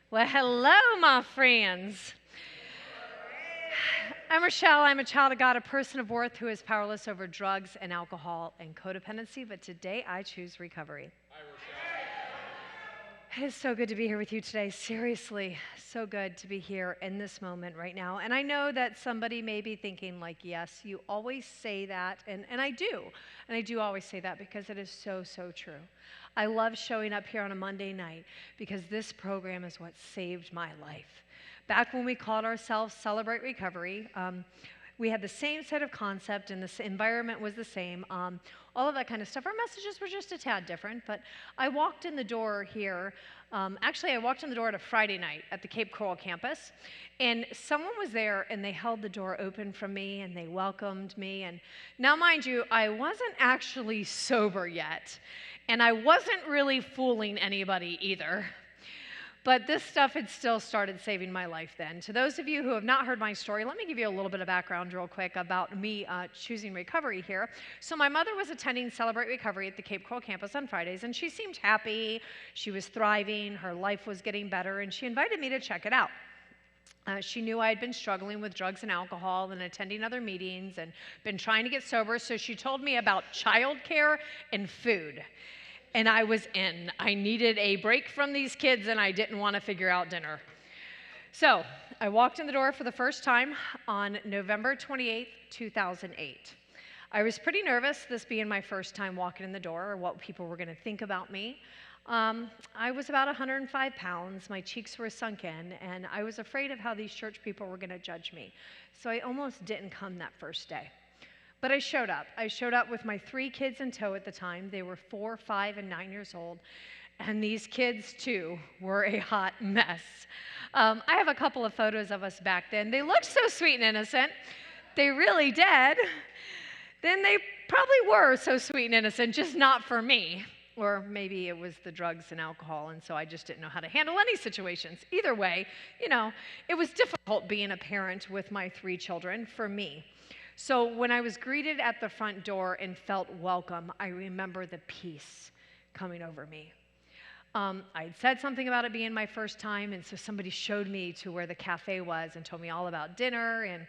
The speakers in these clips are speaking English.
Well, hello, my friends. I'm Rochelle. I'm a child of God, a person of worth who is powerless over drugs and alcohol and codependency, but today I choose recovery. Hi, Rochelle. It is so good to be here with you today. Seriously, so good to be here in this moment right now. And I know that somebody may be thinking like, yes, you always say that, and I do. And I do always say that because it is so, so true. I love showing up here on a Monday night because this program is what saved my life. Back when we called ourselves Celebrate Recovery, we had the same set of concept and the environment was the same, all of that kind of stuff. Our messages were just a tad different, but I walked in the door here. Actually, I walked in the door at a Friday night at the Cape Coral campus, and someone was there, and they held the door open for me, and they welcomed me. And now, mind you, I wasn't actually sober yet, and I wasn't really fooling anybody either. But this stuff had still started saving my life then. To those of you who have not heard my story, let me give you a little bit of background real quick about me choosing recovery here. So my mother was attending Celebrate Recovery at the Cape Coral campus on Fridays, and she seemed happy. She was thriving. Her life was getting better, and she invited me to check it out. She knew I had been struggling with drugs and alcohol and attending other meetings and been trying to get sober, so she told me about childcare and food. And I was in. I needed a break from these kids, and I didn't want to figure out dinner. So I walked in the door for the first time on November 28th, 2008. I was pretty nervous, this being my first time walking in the door, or what people were going to think about me. I was about 105 pounds. My cheeks were sunken, and I was afraid of how these church people were going to judge me. So I almost didn't come that first day. But I showed up. I showed up with my 3 kids in tow at the time. They were 4, 5, and 9 years old. And these kids, too, were a hot mess. I have a couple of photos of us back then. They looked so sweet and innocent. They really did. Then they probably were so sweet and innocent, just not for me. Or maybe it was the drugs and alcohol, and so I just didn't know how to handle any situations. Either way, it was difficult being a parent with my 3 children for me. So when I was greeted at the front door and felt welcome, I remember the peace coming over me. I had said something about it being my first time, and so somebody showed me to where the cafe was and told me all about dinner.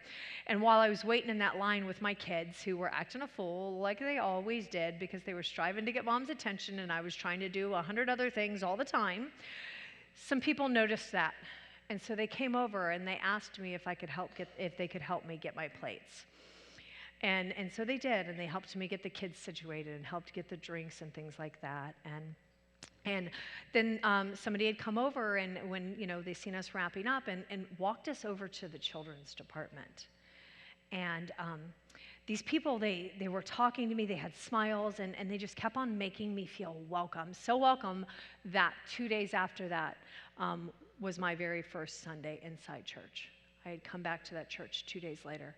And while I was waiting in that line with my kids, who were acting a fool like they always did because they were striving to get mom's attention, and I was trying to do 100 other things all the time, some people noticed that. And so they came over and they asked me if they could help me get my plates. And so they did, and they helped me get the kids situated and helped get the drinks and things like that. And then somebody had come over, and when they seen us wrapping up, and walked us over to the children's department. And these people, they were talking to me. They had smiles, and they just kept on making me feel welcome. So welcome that 2 days after that was my very first Sunday inside church. I had come back to that church 2 days later.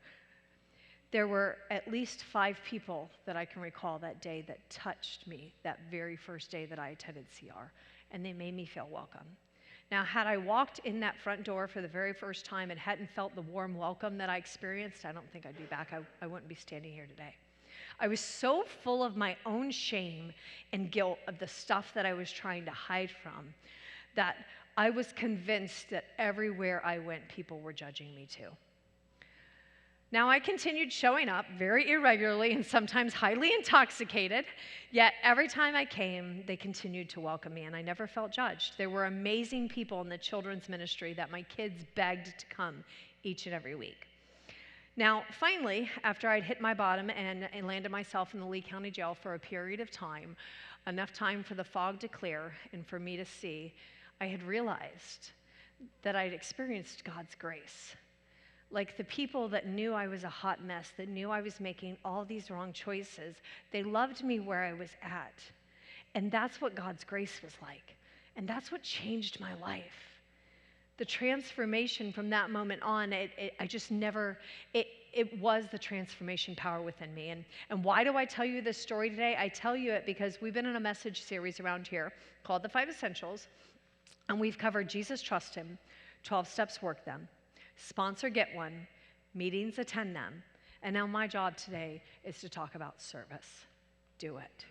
There were at least 5 people that I can recall that day that touched me that very first day that I attended CR, and they made me feel welcome. Now, had I walked in that front door for the very first time and hadn't felt the warm welcome that I experienced, I don't think I'd be back. I wouldn't be standing here today. I was so full of my own shame and guilt of the stuff that I was trying to hide from that I was convinced that everywhere I went, people were judging me too. Now, I continued showing up very irregularly and sometimes highly intoxicated, yet every time I came, they continued to welcome me, and I never felt judged. There were amazing people in the children's ministry that my kids begged to come each and every week. Now, finally, after I'd hit my bottom and landed myself in the Lee County Jail for a period of time, enough time for the fog to clear and for me to see, I had realized that I'd experienced God's grace. Like the people that knew I was a hot mess, that knew I was making all these wrong choices, they loved me where I was at. And that's what God's grace was like. And that's what changed my life. The transformation from that moment on, it was the transformation power within me. And why do I tell you this story today? I tell you it because we've been in a message series around here called The 5 Essentials, and we've covered Jesus, Trust Him, 12 Steps, Work Them, Sponsor, Get One, Meetings, Attend Them, and now my job today is to talk about service. Do it.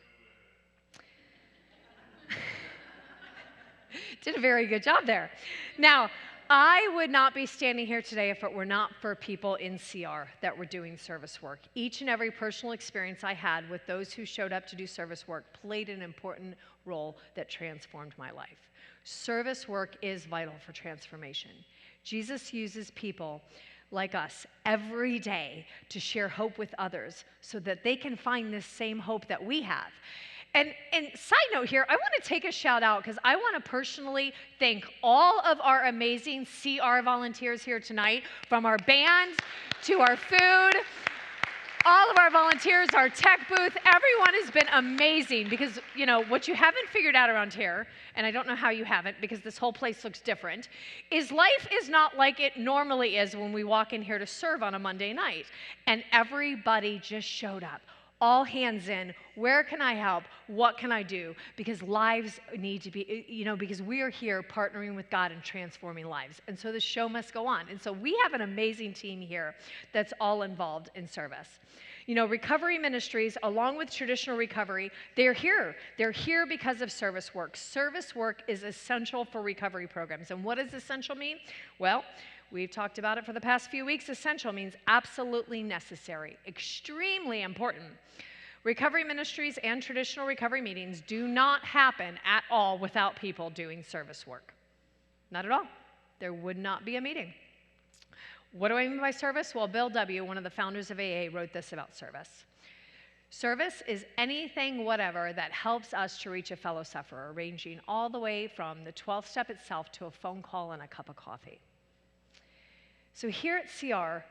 Did a very good job there. Now, I would not be standing here today if it were not for people in CR that were doing service work. Each and every personal experience I had with those who showed up to do service work played an important role that transformed my life. Service work is vital for transformation. Jesus uses people like us every day to share hope with others so that they can find this same hope that we have. And side note here, I want to take a shout out because I want to personally thank all of our amazing CR volunteers here tonight, from our band to our food, all of our volunteers, our tech booth. Everyone has been amazing because, you know, what you haven't figured out around here, and I don't know how you haven't because this whole place looks different, is life is not like it normally is when we walk in here to serve on a Monday night. And everybody just showed up. All hands in. Where can I help? What can I do? Because lives need to be, you know, because we are here partnering with God and transforming lives. And so the show must go on. And so we have an amazing team here that's all involved in service. You know, recovery ministries, along with traditional recovery, they're here. They're here because of service work. Service work is essential for recovery programs. And what does essential mean? Well, we've talked about it for the past few weeks. Essential means absolutely necessary, extremely important. Recovery ministries and traditional recovery meetings do not happen at all without people doing service work. Not at all. There would not be a meeting. What do I mean by service? Well, Bill W., one of the founders of AA, wrote this about service. Service is anything, whatever, that helps us to reach a fellow sufferer, ranging all the way from the 12th step itself to a phone call and a cup of coffee. So here at CR,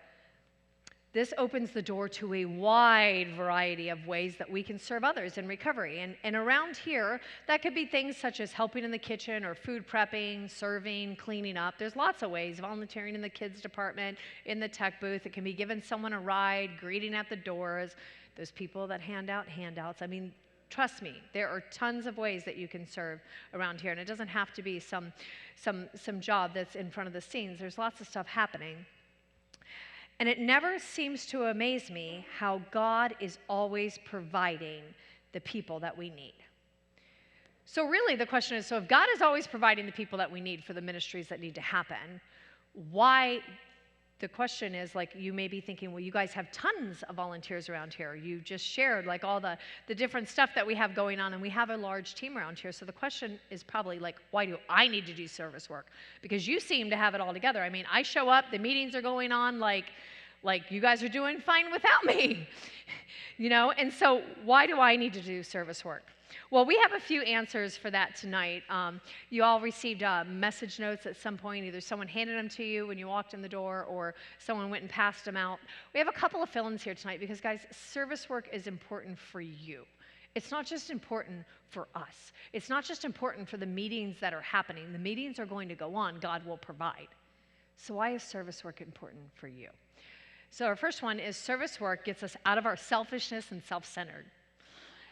this opens the door to a wide variety of ways that we can serve others in recovery. And around here, that could be things such as helping in the kitchen or food prepping, serving, cleaning up. There's lots of ways, volunteering in the kids department, in the tech booth. It can be giving someone a ride, greeting at the doors. Those people that hand out handouts. I mean, trust me, there are tons of ways that you can serve around here. And it doesn't have to be some job that's in front of the scenes. There's lots of stuff happening. And it never seems to amaze me how God is always providing the people that we need. So really the question is, so if God is always providing the people that we need for the ministries that need to happen, why? The question is, like, you may be thinking, well, you guys have tons of volunteers around here. You just shared like all the different stuff that we have going on, and we have a large team around here. So the question is probably like, why do I need to do service work? Because you seem to have it all together. I mean, I show up, the meetings are going on, like you guys are doing fine without me, you know? And so why do I need to do service work? Well, we have a few answers for that tonight. You all received message notes at some point. Either someone handed them to you when you walked in the door or someone went and passed them out. We have a couple of fill-ins here tonight because, guys, service work is important for you. It's not just important for us. It's not just important for the meetings that are happening. The meetings are going to go on. God will provide. So why is service work important for you? So our first one is service work gets us out of our selfishness and self-centered.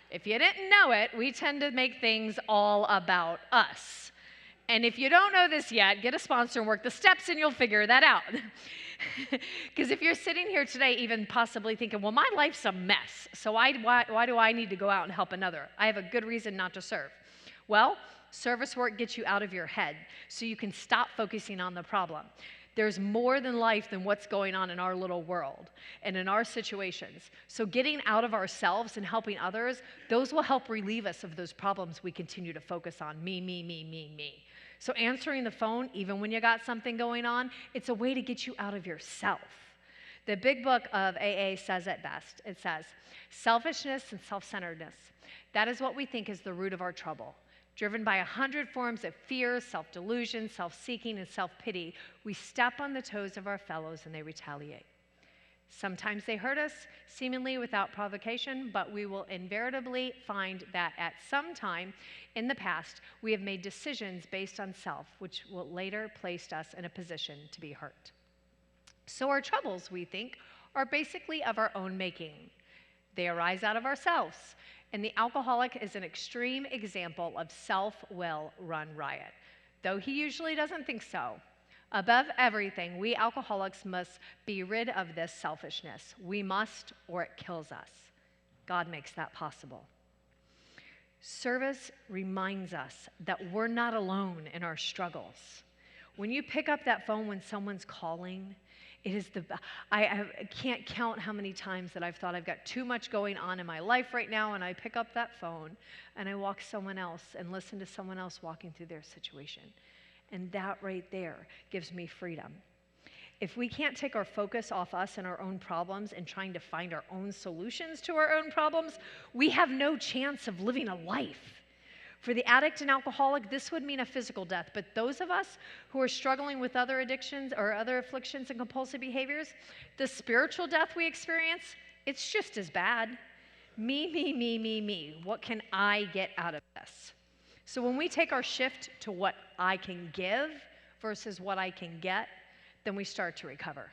If you didn't know it, we tend to make things all about us. And if you don't know this yet, get a sponsor and work the steps and you'll figure that out. Because if you're sitting here today even possibly thinking, well, my life's a mess, so why do I need to go out and help another? I have a good reason not to serve. Well, service work gets you out of your head so you can stop focusing on the problem. There's more than life than what's going on in our little world and in our situations. So getting out of ourselves and helping others, those will help relieve us of those problems we continue to focus on. Me, me, me, me, me. So answering the phone, even when you got something going on, it's a way to get you out of yourself. The big book of AA says it best. It says, selfishness and self-centeredness, that is what we think is the root of our trouble. Driven by 100 forms of fear, self-delusion, self-seeking, and self-pity, we step on the toes of our fellows and they retaliate. Sometimes they hurt us, seemingly without provocation, but we will invariably find that at some time in the past, we have made decisions based on self, which will later place us in a position to be hurt. So our troubles, we think, are basically of our own making. They arise out of ourselves. And the alcoholic is an extreme example of self-will run riot, though he usually doesn't think so. Above everything, we alcoholics must be rid of this selfishness. We must, or it kills us. God makes that possible. Service reminds us that we're not alone in our struggles. When you pick up that phone when someone's calling, it is I can't count how many times that I've thought I've got too much going on in my life right now, and I pick up that phone and I walk someone else and listen to someone else walking through their situation. And that right there gives me freedom. If we can't take our focus off us and our own problems and trying to find our own solutions to our own problems, we have no chance of living a life. For the addict and alcoholic, this would mean a physical death. But those of us who are struggling with other addictions or other afflictions and compulsive behaviors, the spiritual death we experience, it's just as bad. Me, me, me, me, me. What can I get out of this? So when we take our shift to what I can give versus what I can get, then we start to recover.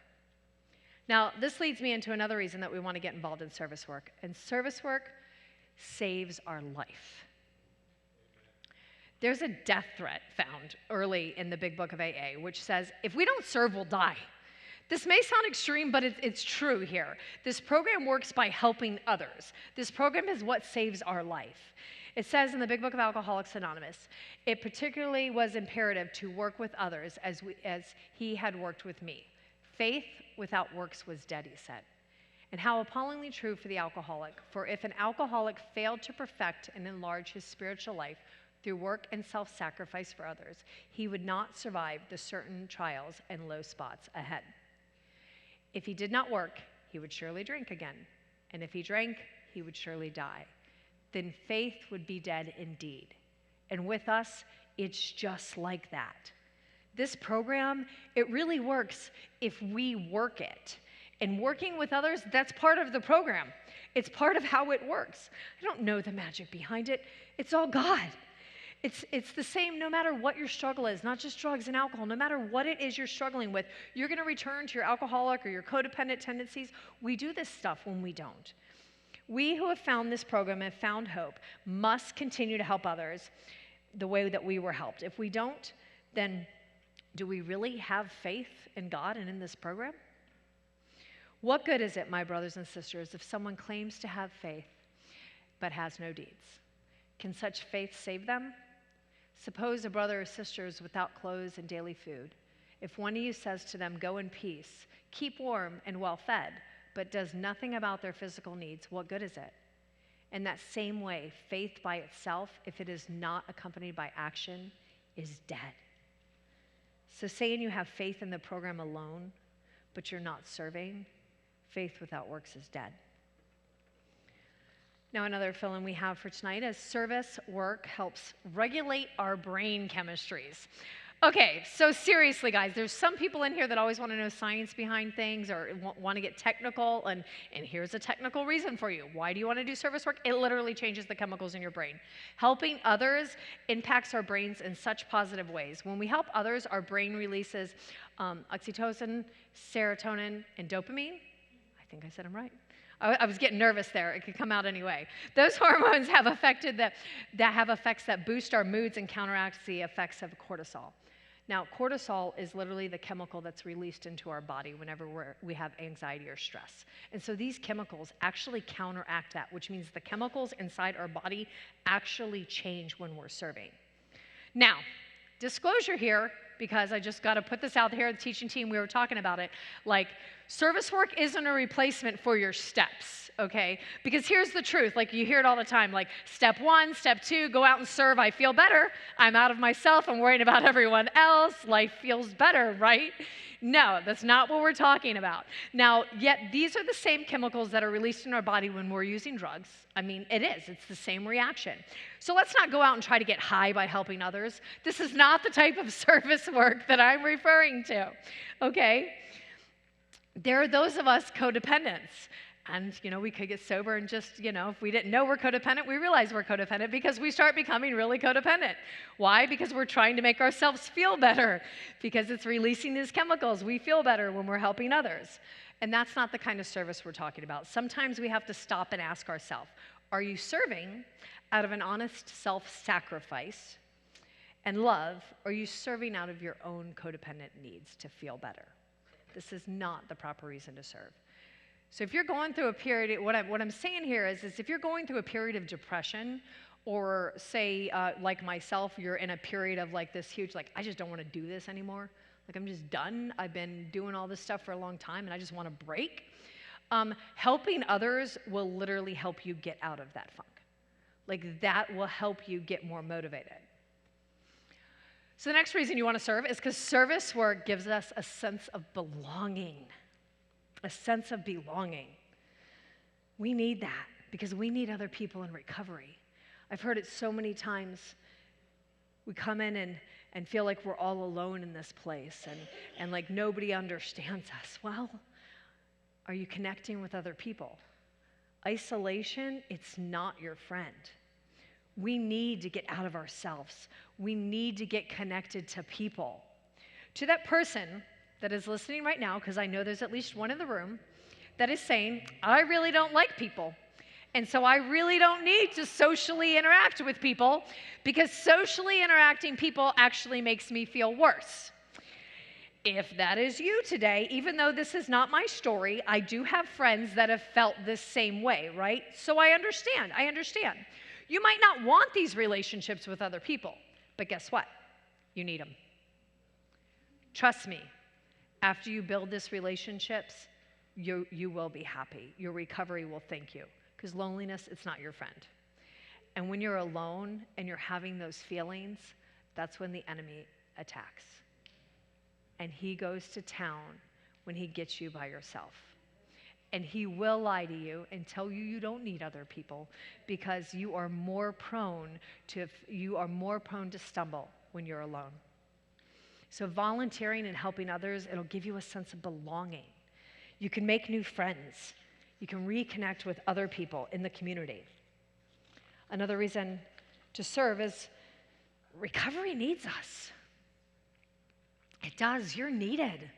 Now, this leads me into another reason that we want to get involved in service work. And service work saves our life. There's a death threat found early in the big book of AA, which says, if we don't serve, we'll die. This may sound extreme, but it's true here. This program works by helping others. This program is what saves our life. It says in the big book of Alcoholics Anonymous, it particularly was imperative to work with others as he had worked with me. Faith without works was dead, he said. And how appallingly true for the alcoholic. For if an alcoholic failed to perfect and enlarge his spiritual life through work and self-sacrifice for others, he would not survive the certain trials and low spots ahead. If he did not work, he would surely drink again. And if he drank, he would surely die. Then faith would be dead indeed. And with us, it's just like that. This program, it really works if we work it. And working with others, that's part of the program. It's part of how it works. I don't know the magic behind it. It's all God. It's the same no matter what your struggle is, not just drugs and alcohol. No matter what it is you're struggling with, you're going to return to your alcoholic or your codependent tendencies. We do this stuff when we don't. We who have found this program and found hope must continue to help others the way that we were helped. If we don't, then do we really have faith in God and in this program? What good is it, my brothers and sisters, if someone claims to have faith but has no deeds? Can such faith save them? Suppose a brother or sister is without clothes and daily food. If one of you says to them, go in peace, keep warm and well fed, but does nothing about their physical needs, what good is it? In that same way, faith by itself, if it is not accompanied by action, is dead. So saying you have faith in the program alone, but you're not serving, faith without works is dead. Now, another fill-in we have for tonight is service work helps regulate our brain chemistries. Okay, so seriously, guys, there's some people in here that always want to know science behind things or want to get technical, and here's a technical reason for you. Why do you want to do service work? It literally changes the chemicals in your brain. Helping others impacts our brains in such positive ways. When we help others, our brain releases oxytocin, serotonin, and dopamine. I think I said them right. I was getting nervous there. It could come out anyway. Those hormones have have effects that boost our moods and counteract the effects of cortisol. Now, cortisol is literally the chemical that's released into our body whenever we have anxiety or stress. And so these chemicals actually counteract that, which means the chemicals inside our body actually change when we're serving. Now, disclosure here, because I just got to put this out here, the teaching team, we were talking about it, like service work isn't a replacement for your steps, okay? Because here's the truth, like you hear it all the time, like step 1, step 2, go out and serve, I feel better, I'm out of myself, I'm worrying about everyone else, life feels better, right? No, that's not what we're talking about. Now, yet these are the same chemicals that are released in our body when we're using drugs. I mean, it's the same reaction. So let's not go out and try to get high by helping others. This is not the type of service work that I'm referring to, okay? There are those of us codependents. And, we could get sober and just, if we didn't know we're codependent, we realize we're codependent because we start becoming really codependent. Why? Because we're trying to make ourselves feel better, because it's releasing these chemicals. We feel better when we're helping others. And that's not the kind of service we're talking about. Sometimes we have to stop and ask ourselves, are you serving out of an honest self-sacrifice and love, or are you serving out of your own codependent needs to feel better? This is not the proper reason to serve. So if you're going through a period, what I'm saying here is if you're going through a period of depression Or say, like myself, you're in a period of like this huge, like, I just don't want to do this anymore. Like, I'm just done. I've been doing all this stuff for a long time and I just want to break. Helping others will literally help you get out of that funk. Like, that will help you get more motivated. So the next reason you want to serve is because service work gives us a sense of belonging. A sense of belonging. We need that because we need other people in recovery. I've heard it so many times. We come in and feel like we're all alone in this place and like nobody understands us. Well, are you connecting with other people? Isolation, it's not your friend. We need to get out of ourselves. We need to get connected to people. To that person that is listening right now, because I know there's at least one in the room, that is saying, I really don't like people. And so I really don't need to socially interact with people because socially interacting people actually makes me feel worse. If that is you today, even though this is not my story, I do have friends that have felt this same way, right? So I understand. You might not want these relationships with other people, but guess what? You need them. Trust me, after you build these relationships, you will be happy. Your recovery will thank you. Because loneliness, it's not your friend. And when you're alone and you're having those feelings, that's when the enemy attacks. And he goes to town when he gets you by yourself. And he will lie to you and tell you you don't need other people because you are more prone to stumble when you're alone. So volunteering and helping others, it'll give you a sense of belonging. You can make new friends. You can reconnect with other people in the community. Another reason to serve is recovery needs us. It does. You're needed.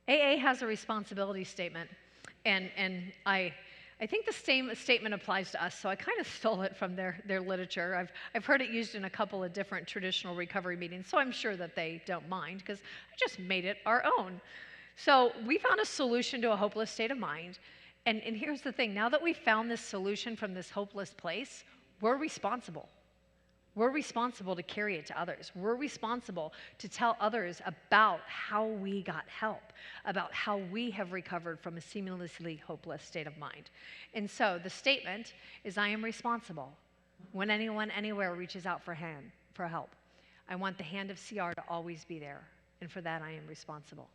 AA has a responsibility statement, and I think the same statement applies to us, so I kind of stole it from their literature. I've heard it used in a couple of different traditional recovery meetings, so I'm sure that they don't mind because I just made it our own. So we found a solution to a hopeless state of mind. And here's the thing. Now that we've found this solution from this hopeless place, we're responsible. We're responsible to carry it to others. We're responsible to tell others about how we got help, about how we have recovered from a seamlessly hopeless state of mind. And so the statement is, I am responsible when anyone, anywhere reaches out for help. I want the hand of CR to always be there. And for that, I am responsible.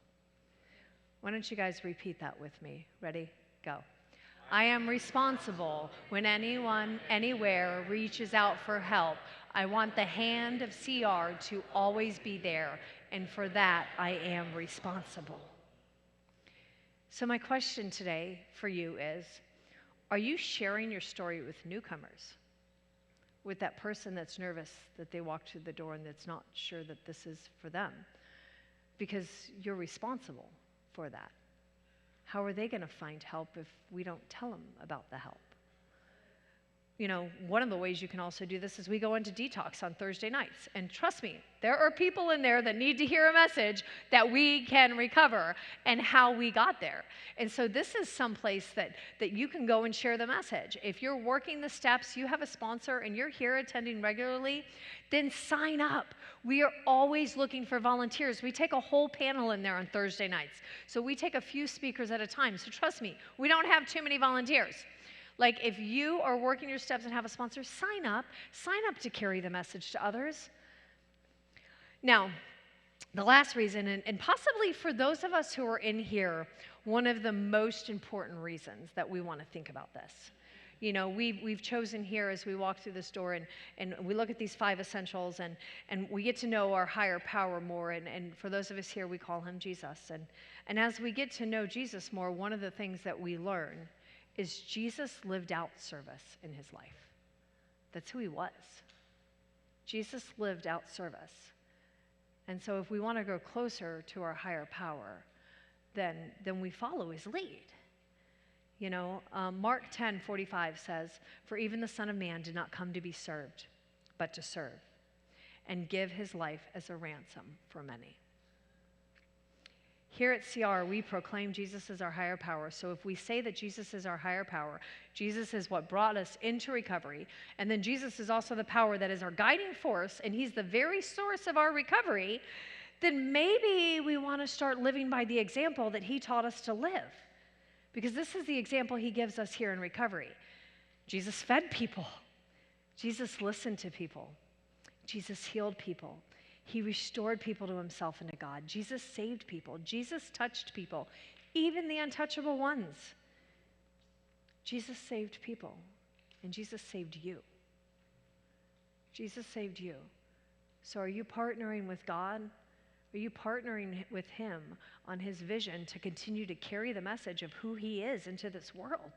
Why don't you guys repeat that with me? Ready? Go. I am responsible when anyone, anywhere reaches out for help. I want the hand of CR to always be there, and for that, I am responsible. So my question today for you is, are you sharing your story with newcomers? With that person that's nervous that they walk through the door and that's not sure that this is for them? Because you're responsible for that. How are they going to find help if we don't tell them about the help? You know, one of the ways you can also do this is we go into detox on Thursday nights. And trust me, there are people in there that need to hear a message that we can recover and how we got there. And so this is some place that you can go and share the message. If you're working the steps, you have a sponsor, and you're here attending regularly, then sign up. We are always looking for volunteers. We take a whole panel in there on Thursday nights. So we take a few speakers at a time. So trust me, we don't have too many volunteers. Like, if you are working your steps and have a sponsor, sign up to carry the message to others. Now, the last reason, and possibly for those of us who are in here, one of the most important reasons that we want to think about this. You know, we've chosen here as we walk through this door and we look at these 5 essentials and we get to know our higher power more. And for those of us here, we call him Jesus. And as we get to know Jesus more, one of the things that we learn is Jesus lived out service in his life. That's who he was. Jesus lived out service. And so if we want to go closer to our higher power, then we follow his lead. You know, Mark 10:45 says, "For even the Son of Man did not come to be served, but to serve, and give his life as a ransom for many." Here at CR, we proclaim Jesus is our higher power. So if we say that Jesus is our higher power, Jesus is what brought us into recovery, and then Jesus is also the power that is our guiding force, and he's the very source of our recovery, then maybe we want to start living by the example that he taught us to live. Because this is the example he gives us here in recovery. Jesus fed people. Jesus listened to people. Jesus healed people. He restored people to himself and to God. Jesus saved people. Jesus touched people, even the untouchable ones. Jesus saved people, and Jesus saved you. Jesus saved you. So are you partnering with God? Are you partnering with him on his vision to continue to carry the message of who he is into this world?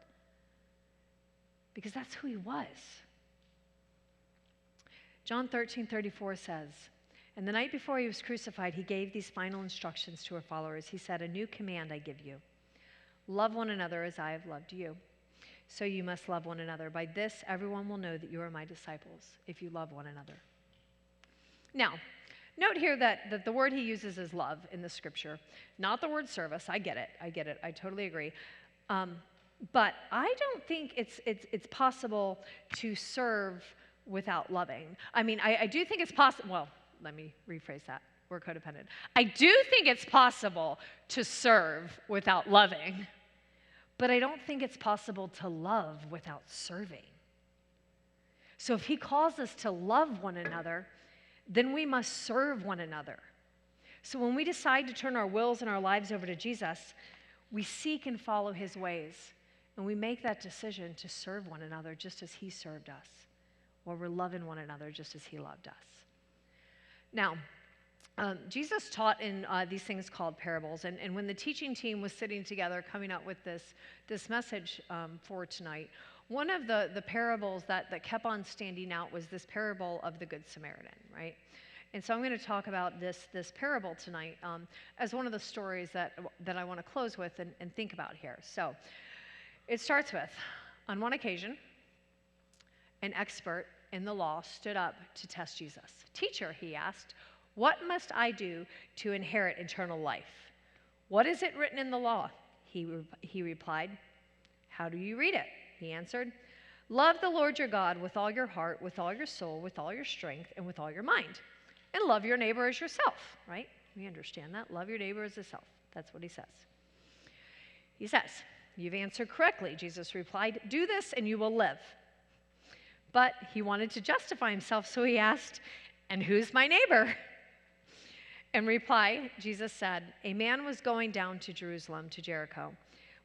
Because that's who he was. John 13:34 says, "And the night before he was crucified, he gave these final instructions to our followers. He said, 'A new command I give you. Love one another as I have loved you. So you must love one another. By this, everyone will know that you are my disciples, if you love one another.'" Now, note here that the word he uses is love in the scripture, not the word service. I get it. I totally agree. But I don't think it's possible to serve without loving. I mean, I do think it's possible. Well, let me rephrase that. We're codependent. I do think it's possible to serve without loving, but I don't think it's possible to love without serving. So if he calls us to love one another, then we must serve one another. So when we decide to turn our wills and our lives over to Jesus, we seek and follow his ways, and we make that decision to serve one another just as he served us, or we're loving one another just as he loved us. Now, Jesus taught in these things called parables, and when the teaching team was sitting together coming up with this message for tonight, one of the parables that kept on standing out was this parable of the Good Samaritan, right? And so I'm going to talk about this parable tonight as one of the stories that I want to close with and think about here. So it starts with, on one occasion, an expert in the law stood up to test Jesus. "Teacher," he asked, "what must I do to inherit eternal life?" "What is it written in the law?" He replied. "How do you read it?" He answered. "Love the Lord your God with all your heart, with all your soul, with all your strength, and with all your mind. And love your neighbor as yourself," right? We understand that. Love your neighbor as yourself. That's what he says. He says, "You've answered correctly," Jesus replied. "Do this and you will live." But he wanted to justify himself, so he asked, "And who's my neighbor?" In reply, Jesus said, "A man was going down to Jerusalem, to Jericho,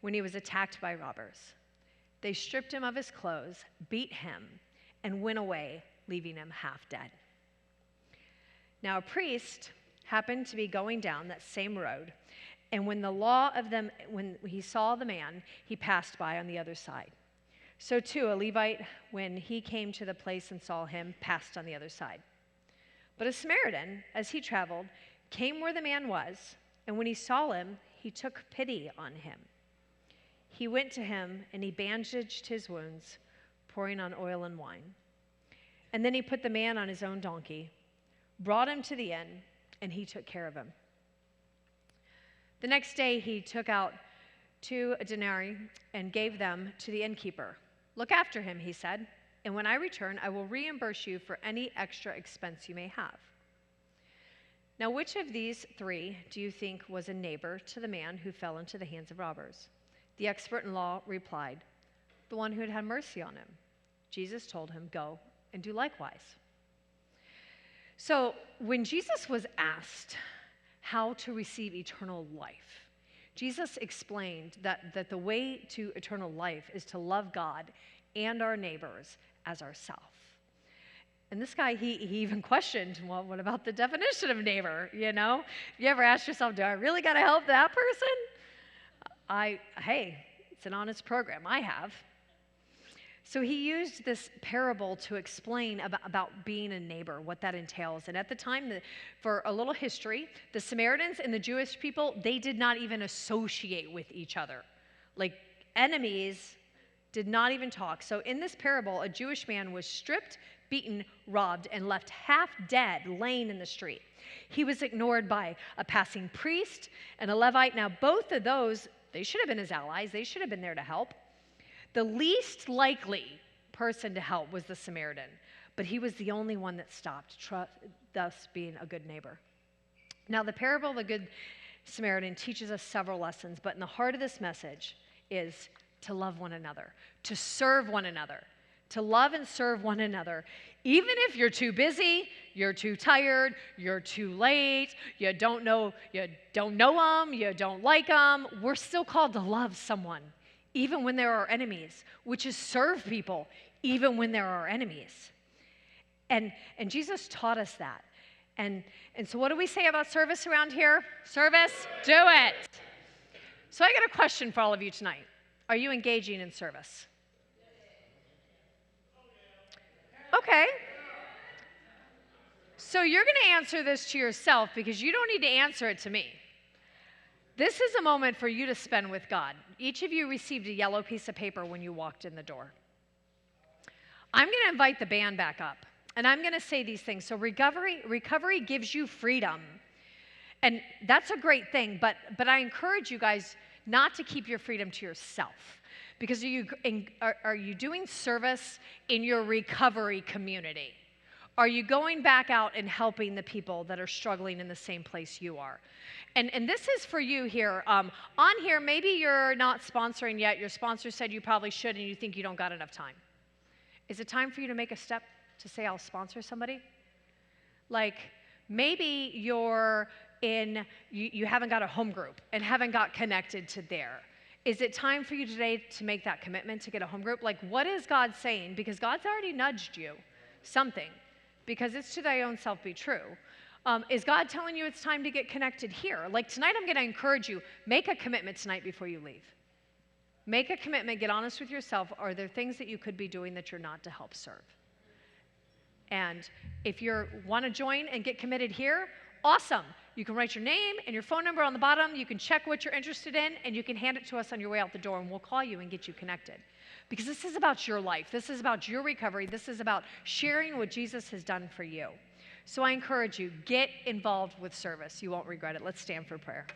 when he was attacked by robbers. They stripped him of his clothes, beat him, and went away, leaving him half dead. Now a priest happened to be going down that same road, and when he saw the man, he passed by on the other side. So too, a Levite, when he came to the place and saw him, passed on the other side. But a Samaritan, as he traveled, came where the man was, and when he saw him, he took pity on him. He went to him, and he bandaged his wounds, pouring on oil and wine. And then he put the man on his own donkey, brought him to the inn, and he took care of him. The next day he took out 2 denarii and gave them to the innkeeper. "Look after him," he said, "and when I return, I will reimburse you for any extra expense you may have." Now, which of these 3 do you think was a neighbor to the man who fell into the hands of robbers? The expert in law replied, "The one who had had mercy on him." Jesus told him, "Go and do likewise." So when Jesus was asked how to receive eternal life, Jesus explained that the way to eternal life is to love God and our neighbors as ourselves. And this guy, he even questioned, well, what about the definition of neighbor, you know? You ever ask yourself, do I really got to help that person? Hey, it's an honest program. I have. So he used this parable to explain about being a neighbor, what that entails. And at the time, for a little history, the Samaritans and the Jewish people, they did not even associate with each other. Like enemies did not even talk. So in this parable, a Jewish man was stripped, beaten, robbed, and left half dead, laying in the street. He was ignored by a passing priest and a Levite. Now, both of those, they should have been his allies. They should have been there to help. The least likely person to help was the Samaritan, but he was the only one that stopped, thus being a good neighbor. Now, the parable of the Good Samaritan teaches us several lessons, but in the heart of this message is to love one another, to serve one another, to love and serve one another. Even if you're too busy, you're too tired, you're too late, you don't know them, you don't like them, we're still called to love someone, even when there are enemies, which is serve people, even when there are enemies. And Jesus taught us that. And so what do we say about service around here? Service, do it. So I got a question for all of you tonight. Are you engaging in service? Okay. So you're going to answer this to yourself because you don't need to answer it to me. This is a moment for you to spend with God. Each of you received a yellow piece of paper when you walked in the door. I'm going to invite the band back up, and I'm going to say these things. So recovery gives you freedom, and that's a great thing, but I encourage you guys not to keep your freedom to yourself, because are you doing service in your recovery community? Are you going back out and helping the people that are struggling in the same place you are? And this is for you here. On here, maybe you're not sponsoring yet. Your sponsor said you probably should, and you think you don't got enough time. Is it time for you to make a step to say, I'll sponsor somebody? Like, maybe you haven't got a home group and haven't got connected to there. Is it time for you today to make that commitment to get a home group? Like, what is God saying? Because God's already nudged you something. Because it's to thy own self be true. Is God telling you it's time to get connected here? Like tonight, I'm going to encourage you, make a commitment tonight before you leave. Make a commitment, get honest with yourself. Are there things that you could be doing that you're not to help serve? And if you want to join and get committed here, awesome. You can write your name and your phone number on the bottom. You can check what you're interested in, and you can hand it to us on your way out the door, and we'll call you and get you connected. Because this is about your life. This is about your recovery. This is about sharing what Jesus has done for you. So I encourage you, get involved with service. You won't regret it. Let's stand for prayer.